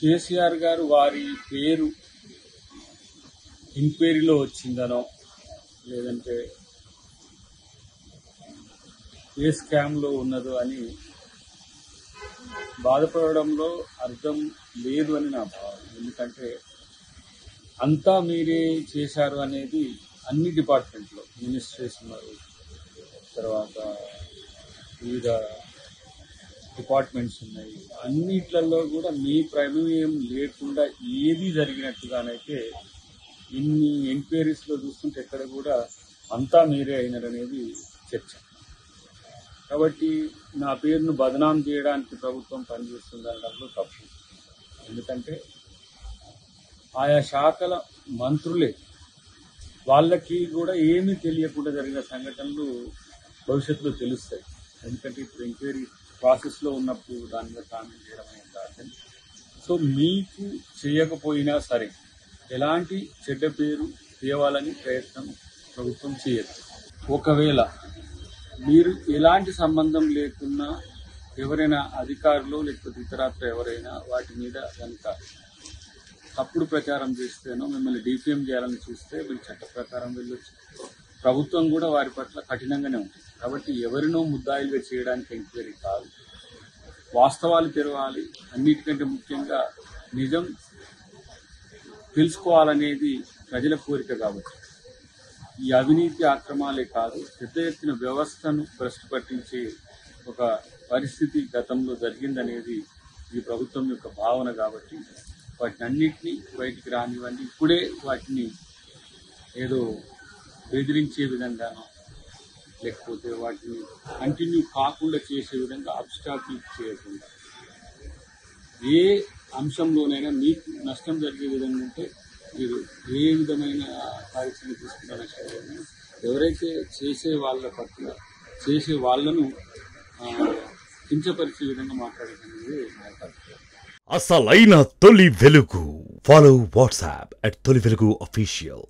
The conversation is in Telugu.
కేసీఆర్ గారు వారి పేరు ఎంక్వైరీలో వచ్చిందనో లేదంటే ఏ స్కామ్లో ఉన్నదో అని బాధపడడంలో అర్థం లేదు అని నా భావన. ఎందుకంటే అంతా మీరే చేశారు అనేది అన్ని డిపార్ట్మెంట్లో మినిస్ట్రేషన్ తర్వాత వివిధ డిపార్ట్మెంట్స్ ఉన్నాయి. అన్నిట్లలో కూడా మీ ప్రమేయం లేకుండా ఏది జరిగినట్టుగానైతే ఇన్ని ఎంక్వైరీస్లో చూస్తుంటే ఎక్కడ కూడా అంతా మీరే అయినారనేది చర్చ. కాబట్టి నా పేరును బదనాం చేయడానికి ప్రభుత్వం పనిచేస్తుంది అనడంలో తప్పు. ఎందుకంటే ఆయా శాఖల మంత్రులే వాళ్ళకి కూడా ఏమీ తెలియకుండా జరిగిన సంఘటనలు భవిష్యత్తులో తెలుస్తాయి. ఎందుకంటే ఇప్పుడు ఎంక్వైరీ ప్రాసెస్లో ఉన్నప్పుడు దాని మీద కామెంట్ చేయడం అనేది కాదు. సో మీకు చేయకపోయినా సరే ఎలాంటి చెడ్డ పేరు తేవాలని ప్రయత్నం ప్రభుత్వం చేయదు. ఒకవేళ మీరు ఎలాంటి సంబంధం లేకున్నా ఎవరైనా అధికారులు లేకపోతే ఇతరత్ర ఎవరైనా వాటి మీద కనుక తప్పుడు ప్రచారం చేస్తేనో మిమ్మల్ని డిఫేమ్ చేయాలని చూస్తే మీరు చట్ట ప్రకారం వెళ్ళొచ్చు. ప్రభుత్వం కూడా వారి పట్ల కఠినంగానే ఉంటుంది. కాబట్టి ఎవరినో ముద్దాయిలుగా చేయడానికి ఎంక్వైరీ కాదు, వాస్తవాలు తెరవాలి. అన్నిటికంటే ముఖ్యంగా నిజం తెలుసుకోవాలనేది ప్రజల కోరిక. కాబట్టి ఈ అవినీతి అక్రమాలే కాదు, పెద్ద ఎత్తున వ్యవస్థను భ్రష్టు పట్టించే ఒక పరిస్థితి గతంలో జరిగిందనేది ఈ ప్రభుత్వం యొక్క భావన. కాబట్టి వాటిని అన్నిటినీ బయటికి రానివ్వండి. ఇప్పుడే వాటిని ఏదో బెదిరించే విధంగానో లేకపోతే వాటిని కంటిన్యూ కాకుండా చేసే విధంగా అబ్స్టాకిల్ చేయకుండా ఏ అంశంలోనైనా మీకు నష్టం జరిగే విధంగా ఉంటే మీరు ఏ విధమైన కార్యక్రమం తీసుకున్న నష్టం ఎవరైతే చేసే వాళ్ళ పట్ల చేసే వాళ్ళను కించపరిచే విధంగా మాట్లాడేది మాట్లాడుతున్నారు. అసలైన తొలి వెలుగు. ఫాలో వాట్సాప్ @తొలి వెలుగు official.